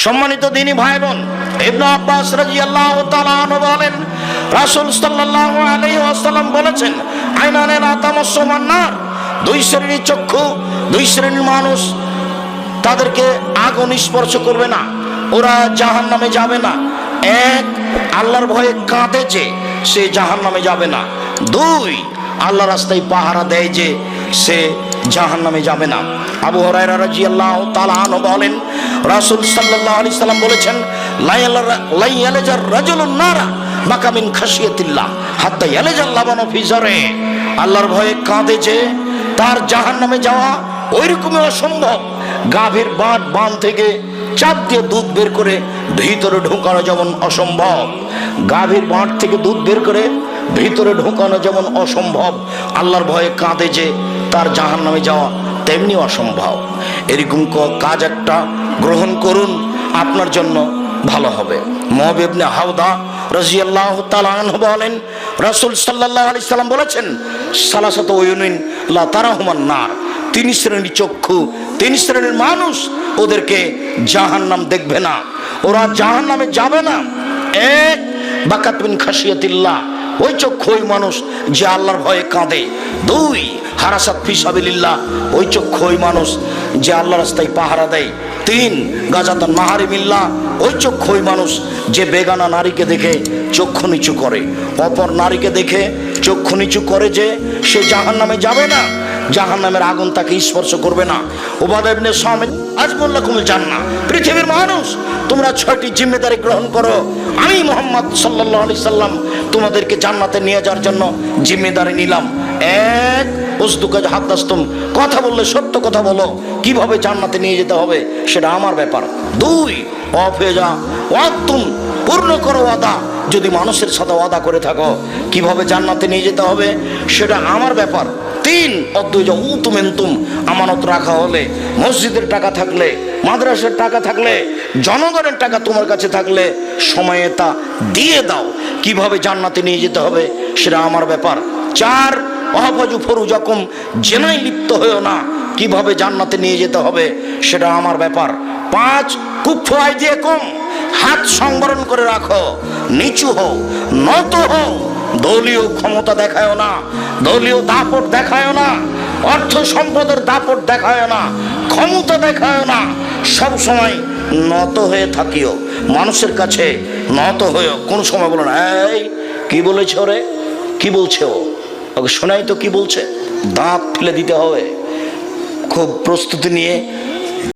সম্মানিত দিনী ভাই বোন, ইবনে আব্বাস রাদিয়াল্লাহু তাআলা আনহু বলেন, রাসূল সাল্লাল্লাহু আলাইহি ওয়াসাল্লাম বলেছেন, আইনানে লা তামাসসুমান নার, দুই শ্রেণীর চক্ষু, দুই শ্রেণীর মানুষ, তাদেরকে আগুন স্পর্শ করবে না, ওরা জাহান্নামে যাবে না। এক, আল্লাহর ভয়ে কাঁদে যে সে জাহান্নামে যাবে না। দুই, আল্লাহ রাস্তায় পাহারা দেয় যে সে জাহান্নামে যাবে না। আবু হুরায়রা রাদিয়াল্লাহু তাআলা আনহু বলেন, রাসূল সাল্লাল্লাহু আলাইহি সাল্লাম বলেছেন, লা ইয়ালাজার রাজুলুন নারা বাকা মিন খাশিয়াতিল্লাহ হাত্তা ইয়ালাজাল লাবানু ফি জারে। আল্লাহর ভয়ে কাঁদে যে তার জাহান্নামে যাওয়া ওইরকমই অসম্ভব। গাভীর বান থেকে চাপ দিয়ে দুধ বের করে ভিতরে ঢোকানো যেমন অসম্ভব, গাভীর বাঁট থেকে দুধ বের করে ভিতরে ঢোকানো যেমন অসম্ভব, আল্লাহর ভয়ে কাঁদে যে তার জাহান্নামে যাওয়া তেমনি অসম্ভব। এরকম কাজ একটা গ্রহণ করুন, আপনার জন্য ভালো হবে। মুআবিয়া ইবনে হাওদা রাদিয়াল্লাহু তাআলা আনহু বলেন, রাসূল সাল্লাল্লাহু আলাইহি সাল্লাম বলেছেন, সালাসাতু উয়ুনিন লা তারাহুমান নার, তিন শ্রেণীর চক্ষু, তিন শ্রেণীর মানুষ, ওদেরকে জাহান্নাম দেখবে না, ওরা জাহান্নামে যাবে না। এক, বাকাত মিন খাশিয়াতিল্লাহ, ওই চক্ষু ওই মানুষ যে আল্লাহর ভয়ে কাঁদে। দুই, হারাসাত ফি সাবিলিল্লাহ, ওই চক্ষু ওই মানুষ যে আল্লাহর রাস্তায় পাহারা দেয়। তিন, গাজাতান মাহারিমিল্লাহ, ওই চক্ষু ওই মানুষ যে বেগানা নারীকে দেখে চক্ষু নিচু করে, অপর নারীকে দেখে চক্ষু নিচু করে, যে সে জাহান্নামে যাবে না, জাহান্নামের আগুন তাকে স্পর্শ করবে না। উবাদা ইবনে সামিত, আজমুল্লাকুমুল জান্নাহ, পৃথিবীর মানুষ তোমরা 6টি জিম্মেদারি গ্রহণ করো, আমি মুহাম্মদ সাল্লাল্লাহু আলাইহি সাল্লাম তোমাদেরকে জান্নাতে নিয়ে যাওয়ার জন্য জিম্মেদারি নিলাম। এক, উসদুকা হাদাসতুম, কথা বললে সত্য কথা বলো, কিভাবে জান্নাতে নিয়ে যেতে হবে সেটা আমার ব্যাপার। দুই, ওয়াফিজা ওয়াতুম, পূর্ণ করো ওয়াদা, যদি মানুষের সাথে ওয়াদা করে থাকো কিভাবে জান্নাতে নিয়ে যেতে হবে সেটা আমার ব্যাপার। তিন, অদ্বৈজ উতুমেন্তুম, আমানত রাখা হলে, মসজিদের টাকা থাকলে, মাদ্রাসার টাকা থাকলে, জনগণের টাকা তোমার কাছে থাকলে সময়ে তা দিয়ে দাও, কিভাবে জান্নাতে নিয়ে যেতে হবে সেটা আমার ব্যাপার। চার, ওয়াহফাজু ফুরুজাকুম, জেনায় লিপ্ত হয়েও না, কিভাবে জান্নাতে নিয়ে যেতে হবে সেটা আমার ব্যাপার। পাঁচ, কুফফু আইদিয়াকুম, হাত সংবরণ করে রাখো, নিচু হও, নত হও, দলীয় ক্ষমতা দেখায় না, দলীয় দাপট দেখায় না, অর্থ সম্পদের দাপট দেখায় না, ক্ষমতা দেখায় না, সব সময় নত হয়ে থাকিও, মানুষের কাছে নত হয়েও। কোন সময় বলো না, এই কি বলেছে রে, কি বলছে ও, ওকে শোনাই তো কি বলছে, দাঁত ফেলে দিতে হবে। খুব প্রস্তুতি নিয়ে